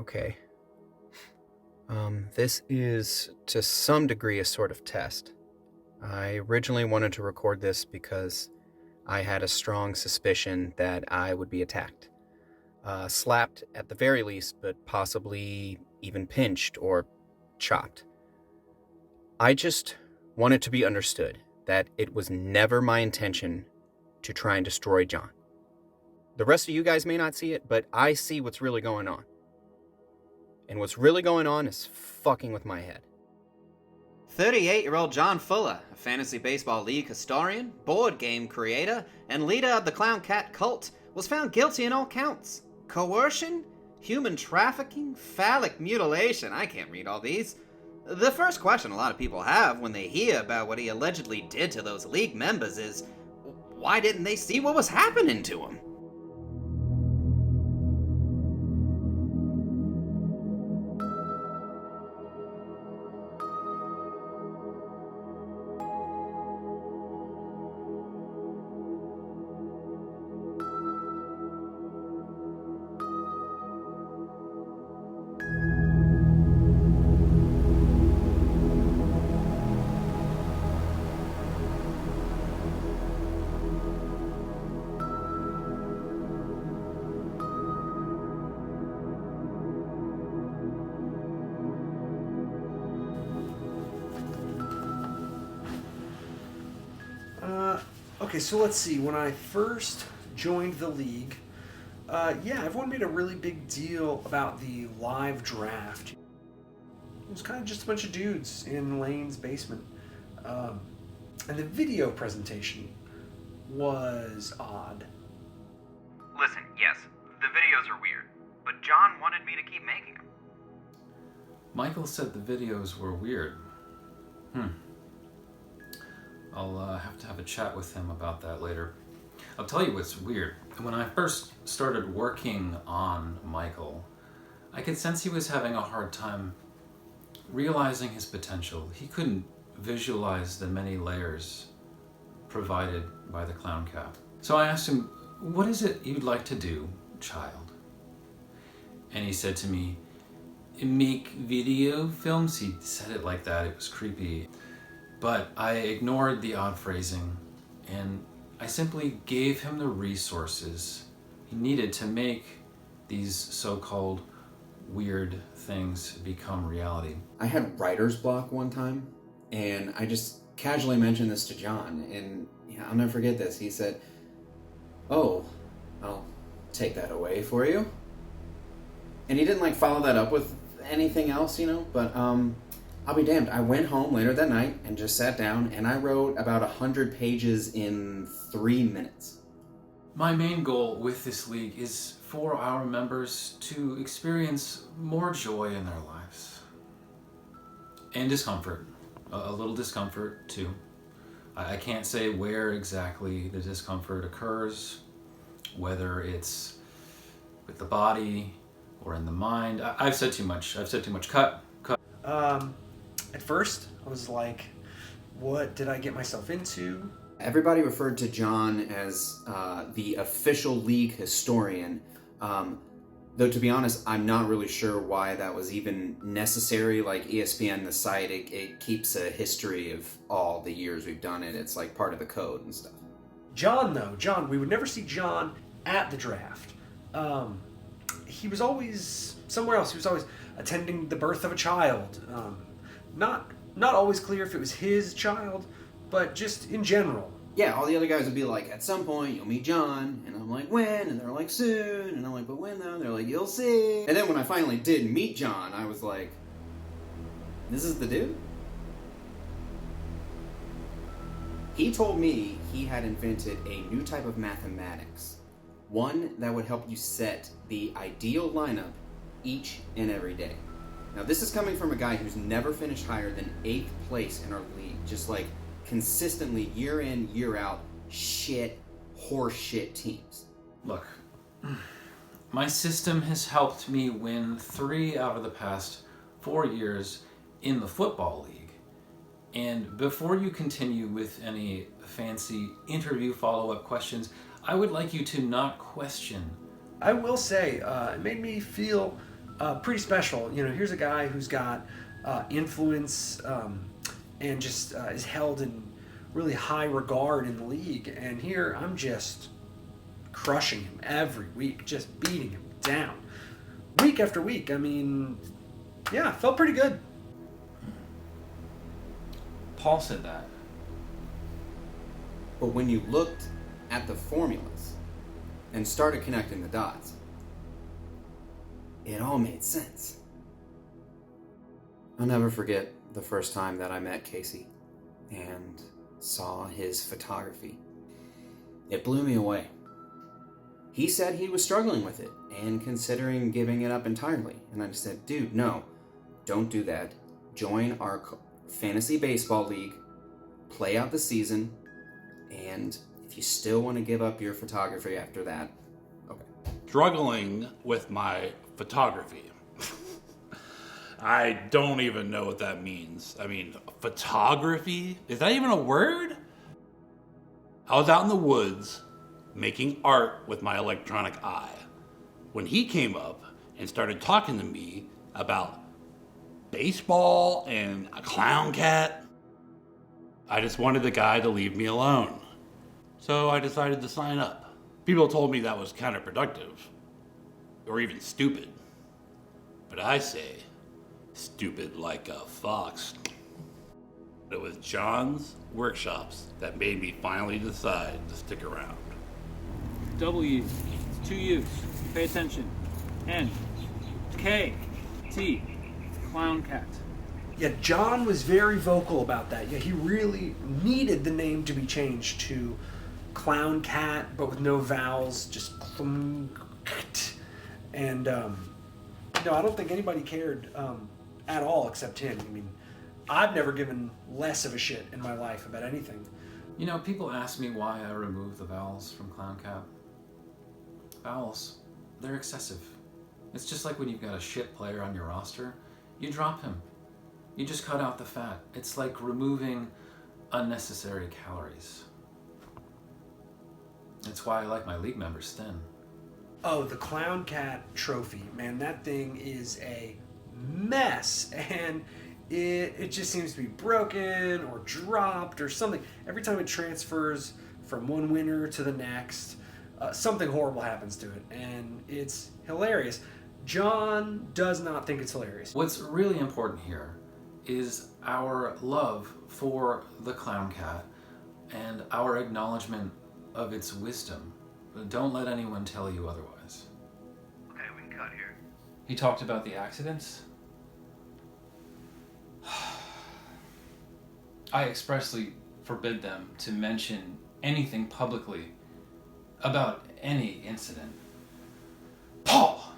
Okay. This is to some degree a sort of test. I originally wanted to record this because I had a strong suspicion that I would be attacked. Slapped at the very least, but possibly even pinched or chopped. I just want it to be understood that it was never my intention to try and destroy John. The rest of you guys may not see it, but I see what's really going on. And what's really going on is fucking with my head. 38-year-old John Fuller, a fantasy baseball league historian, board game creator, and leader of the Clwnkt cult, was found guilty in all counts. Coercion, human trafficking, phallic mutilation. I can't read all these. The first question a lot of people have when they hear about what he allegedly did to those league members is, why didn't they see what was happening to him? Okay, so let's see. When I first joined the league, everyone made a really big deal about the live draft. It was kind of just a bunch of dudes in Lane's basement. And the video presentation was odd. Listen, yes, the videos are weird, but John wanted me to keep making them. Michael said the videos were weird. I'll have to have a chat with him about that later. I'll tell you what's weird. When I first started working on Michael, I could sense he was having a hard time realizing his potential. He couldn't visualize the many layers provided by the Clwnkt. So I asked him, what is it you'd like to do, child? And he said to me, make video films? He said it like that, it was creepy. But I ignored the odd phrasing, and I simply gave him the resources he needed to make these so-called weird things become reality. I had writer's block one time, and I just casually mentioned this to John, and I'll never forget this. He said, "Oh, I'll take that away for you." And he didn't follow that up with anything else, but I'll be damned. I went home later that night and just sat down and I wrote about 100 pages in 3 minutes. My main goal with this league is for our members to experience more joy in their lives. And discomfort. A little discomfort too. I can't say where exactly the discomfort occurs, whether it's with the body or in the mind. I've said too much. Cut. At first, I was like, what did I get myself into? Everybody referred to John as the official league historian, though to be honest, I'm not really sure why that was even necessary. ESPN, the site, it keeps a history of all the years we've done it. It's part of the code and stuff. John, we would never see John at the draft. He was always somewhere else. He was always attending the birth of a child. Not always clear if it was his child, but just in general. Yeah, all the other guys would be like, at some point you'll meet John, and I'm like, when? And they're like, soon, and I'm like, but when though? And they're like, you'll see. And then when I finally did meet John, I was like, this is the dude? He told me he had invented a new type of mathematics, one that would help you set the ideal lineup each and every day. Now, this is coming from a guy who's never finished higher than 8th place in our league, just consistently year in, year out, horseshit teams. Look, my system has helped me win 3 out of the past 4 years in the football league. And before you continue with any fancy interview follow-up questions, I would like you to not question. I will say, it made me feel pretty special. You know, here's a guy who's got influence and just is held in really high regard in the league. And here I'm just crushing him every week, just beating him down. Week after week. I mean, yeah, felt pretty good. Paul said that. But when you looked at the formulas and started connecting the dots, it all made sense. I'll never forget the first time that I met Casey and saw his photography. It blew me away. He said he was struggling with it and considering giving it up entirely. And I just said, dude, no, don't do that. Join our fantasy baseball league, play out the season, and if you still want to give up your photography after that, okay. Struggling with my photography. I don't even know what that means. I mean, photography? Is that even a word? I was out in the woods making art with my electronic eye when he came up and started talking to me about baseball and a Clwnkt. I just wanted the guy to leave me alone. So I decided to sign up. People told me that was counterproductive or even stupid. But I say, stupid like a fox. It was John's workshops that made me finally decide to stick around. W, it's 2 U's. Pay attention. N, K, T, Clwnkt. Yeah, John was very vocal about that. Yeah, he really needed the name to be changed to Clwnkt, but with no vowels, just Clwnkt. And no, I don't think anybody cared at all except him. I mean, I've never given less of a shit in my life about anything. You know, people ask me why I removed the vowels from Clwnkt. Vowels, they're excessive. It's just like when you've got a shit player on your roster, you drop him. You just cut out the fat. It's like removing unnecessary calories. That's why I like my league members thin. Oh, the Clwnkt trophy, man, that thing is a mess, and it just seems to be broken or dropped or something. Every time it transfers from one winner to the next, something horrible happens to it, and it's hilarious. John does not think it's hilarious. What's really important here is our love for the Clwnkt and our acknowledgement of its wisdom. Don't let anyone tell you otherwise. Okay, we can cut here. He talked about the accidents. I expressly forbid them to mention anything publicly about any incident. Paul!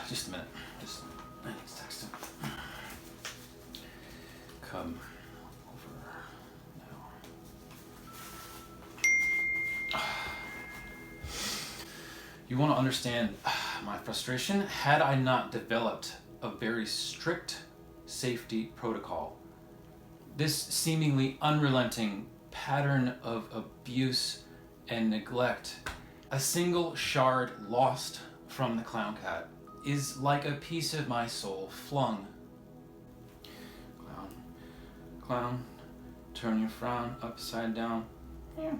Just a minute. I need to text him. Come over now. You want to understand my frustration? Had I not developed a very strict safety protocol, this seemingly unrelenting pattern of abuse and neglect, a single shard lost from the Clwnkt is like a piece of my soul flung. Clown, turn your frown upside down. Yeah.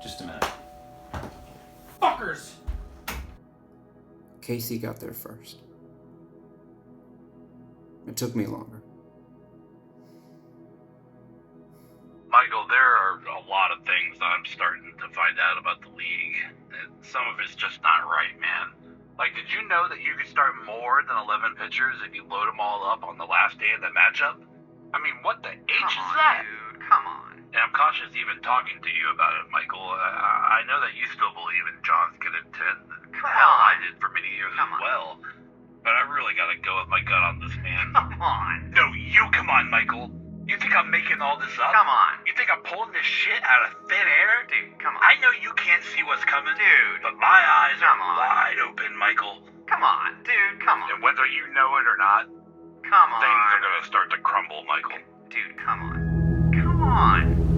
Just a minute. Fuckers! Casey got there first. It took me longer. Michael, there are a lot of things I'm starting to find out about the league. And some of it's just not right, man. Like, did you know that you could start more than 11 pitchers if you load them all up on the last day of the matchup? I mean, what the H is that? Dude, come on. And I'm cautious even talking to you about it, Michael. I know that you still believe in John's good intent. Hell, I did for many years as well. But I really gotta go with my gut on this, man. Come on. No, you come on, Michael. You think I'm making all this up? Come on. You think I'm pulling this shit out of thin air? Dude, come on. I know you can't see what's coming. Dude. But my eyes are Come on. wide open, Michael. Come on, dude, come on. And whether you know it or not, Come on. things are gonna start to crumble, Michael. Dude, come on. Come on.